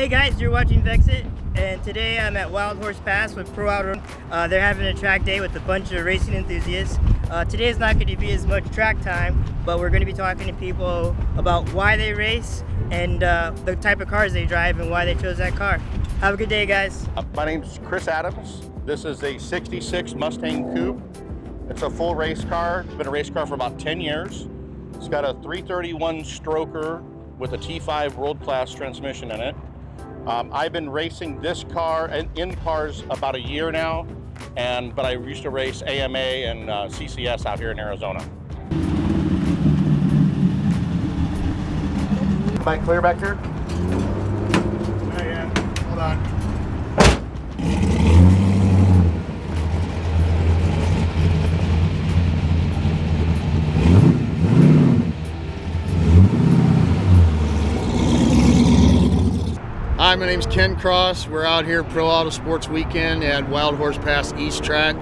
Hey guys, you're watching Vexit, and today I'm at Wild Horse Pass with Pro Auto. They're having a track day with a bunch of racing enthusiasts. Today is not going to be as much track time, but we're going to be talking to people about why they race and the type of cars they drive and why they chose that car. Have a good day, guys. My name's Chris Adams. This is a 66 Mustang Coupe. It's a full race car. It's been a race car for about 10 years. It's got a 331 stroker with a T5 world-class transmission in it. I've been racing this car in cars about a year now, but I used to race AMA and CCS out here in Arizona. Am I clear back here? Oh yeah, hold on. Hi, my name's Ken Cross. We're out here Pro Auto Sports Weekend at Wild Horse Pass East Track.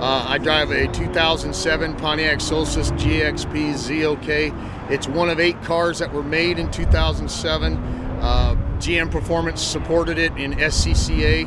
I drive a 2007 Pontiac Solstice GXP ZOK. It's one of 8 cars that were made in 2007. GM Performance supported it in SCCA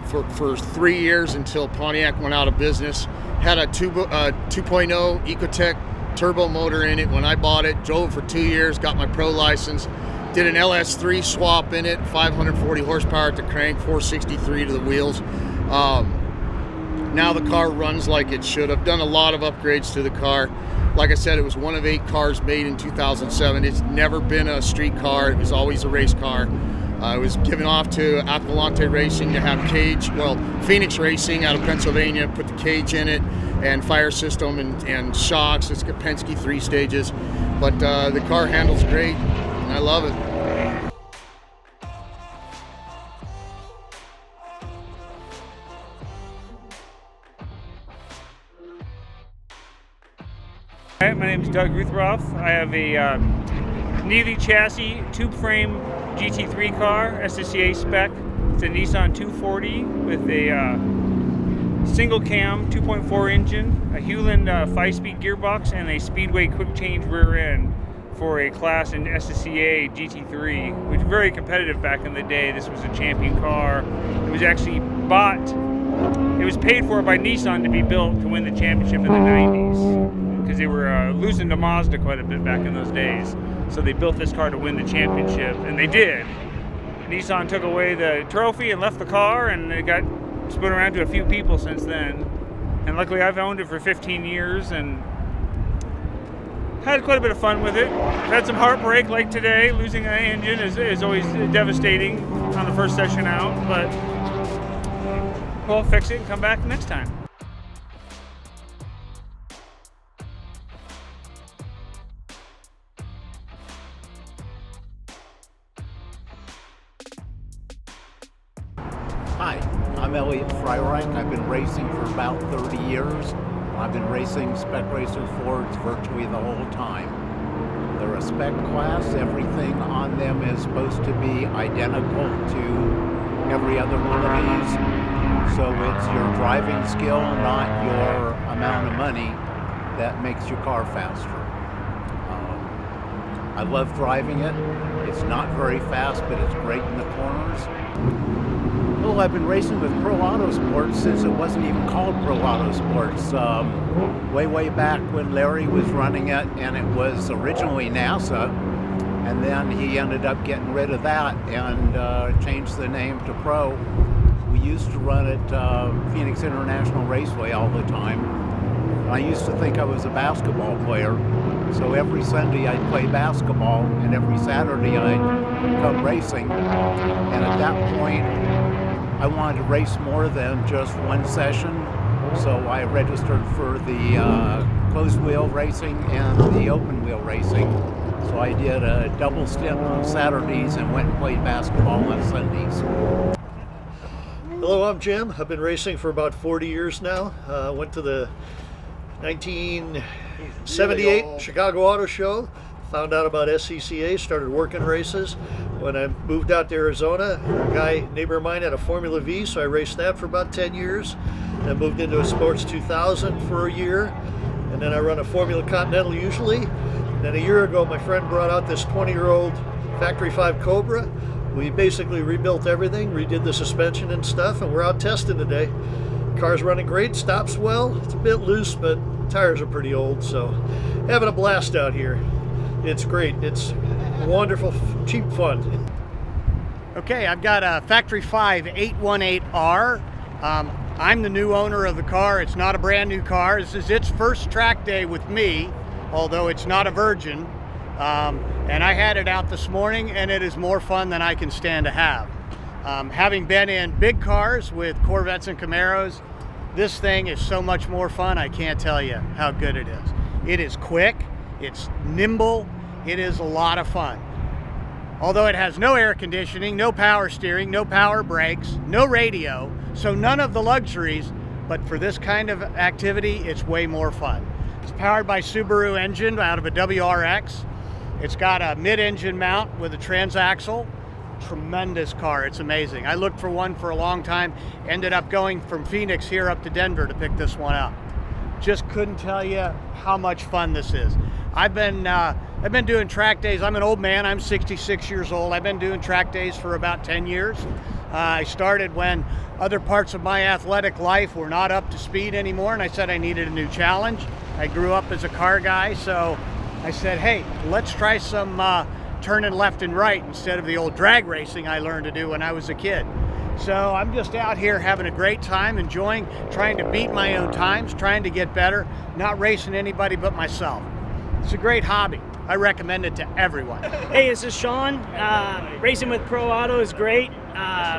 for 3 years until Pontiac went out of business. Had a 2.0 Ecotec turbo motor in it when I bought it. Drove for 2 years, got my pro license. Did an LS3 swap in it, 540 horsepower at the crank, 463 to the wheels. Now the car runs like it should. I've done a lot of upgrades to the car. Like I said, it was one of 8 cars made in 2007. It's never been a street car. It was always a race car. It was given off to Aqualante Racing to have cage, Phoenix Racing out of Pennsylvania put the cage in it and fire system and shocks. It's got Penske 3 stages, but the car handles great. I love it. Hi, my name is Doug Ruthroff. I have a Neely chassis tube frame GT3 car, SCCA spec. It's a Nissan 240 with a single cam 2.4 engine, a Hewland 5-speed gearbox, and a Speedway quick change rear end for a class in SCCA GT3, which was very competitive back in the day. This was a champion car. It was actually it was paid for by Nissan to be built to win the championship in the 90s, because they were losing to Mazda quite a bit back in those days. So they built this car to win the championship, and they did. Nissan took away the trophy and left the car, and it got spun around to a few people since then. And luckily I've owned it for 15 years and had quite a bit of fun with it. Had some heartbreak like today. Losing an engine is always devastating on the first session out, but we'll fix it and come back next time. Hi, I'm Elliot Freireich. I've been racing for about 30 years. I've been racing Spec Racer Fords virtually the whole time. They're a spec class. Everything on them is supposed to be identical to every other one of these. So it's your driving skill, not your amount of money, that makes your car faster. I love driving it. It's not very fast, but it's great in the corners. Well, I've been racing with Pro Auto Sports since it wasn't even called Pro Auto Sports. Way back when Larry was running it, and it was originally NASA, and then he ended up getting rid of that and changed the name to Pro. We used to run at Phoenix International Raceway all the time. I used to think I was a basketball player, so every Sunday I'd play basketball, and every Saturday I'd come racing. And at that point, I wanted to race more than just one session, so I registered for the closed wheel racing and the open wheel racing. So I did a double stint on Saturdays and went and played basketball on Sundays. Hello, I'm Jim. I've been racing for about 40 years now. Went to the 1978 Chicago Auto Show. Found out about SCCA, started working races. When I moved out to Arizona, a neighbor of mine had a Formula V, so I raced that for about 10 years. Then moved into a Sports 2000 for a year, and then I run a Formula Continental usually. And then a year ago, my friend brought out this 20-year-old Factory 5 Cobra. We basically rebuilt everything, redid the suspension and stuff, and we're out testing today. Car's running great, stops well. It's a bit loose, but tires are pretty old, so having a blast out here. It's great. It's wonderful, cheap fun. Okay, I've got a Factory 5 818R. I'm the new owner of the car. It's not a brand new car. This is its first track day with me, although it's not a virgin. And I had it out this morning, and it is more fun than I can stand to have. Having been in big cars with Corvettes and Camaros, this thing is so much more fun, I can't tell you how good it is. It is quick, it's nimble, it is a lot of fun. Although it has no air conditioning, no power steering, no power brakes, no radio, so none of the luxuries, but for this kind of activity, it's way more fun. It's powered by Subaru engine out of a WRX. It's got a mid-engine mount with a transaxle. Tremendous car, it's amazing. I looked for one for a long time, ended up going from Phoenix here up to Denver to pick this one up. Just couldn't tell you how much fun this is. I've been doing track days. I'm an old man, I'm 66 years old. I've been doing track days for about 10 years. I started when other parts of my athletic life were not up to speed anymore, and I said I needed a new challenge. I grew up as a car guy, so I said, hey, let's try some turning left and right instead of the old drag racing I learned to do when I was a kid. So I'm just out here having a great time, enjoying, trying to beat my own times, trying to get better, not racing anybody but myself. It's a great hobby. I recommend it to everyone. Hey, this is Sean. Racing with Pro Auto is great.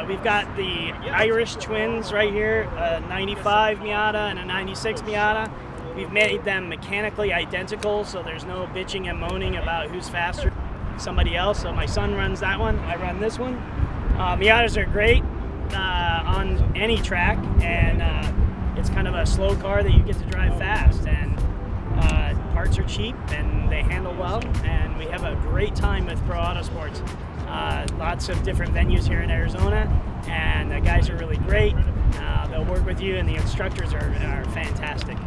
We've got the Irish twins right here, a 95 Miata and a 96 Miata. We've made them mechanically identical, so there's no bitching and moaning about who's faster than somebody else. So my son runs that one, I run this one. Miatas are great on any track, and it's kind of a slow car that you get to drive fast, and parts are cheap and they handle well, and we have a great time with Pro Auto Sports. Lots of different venues here in Arizona, and the guys are really great. They'll work with you, and the instructors are fantastic.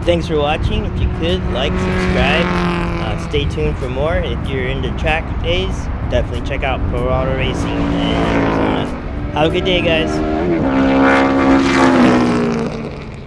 Thanks for watching. If you could, like, subscribe, stay tuned for more. If you're into track days, definitely check out Pro Auto Racing in Arizona. Have a good day, guys.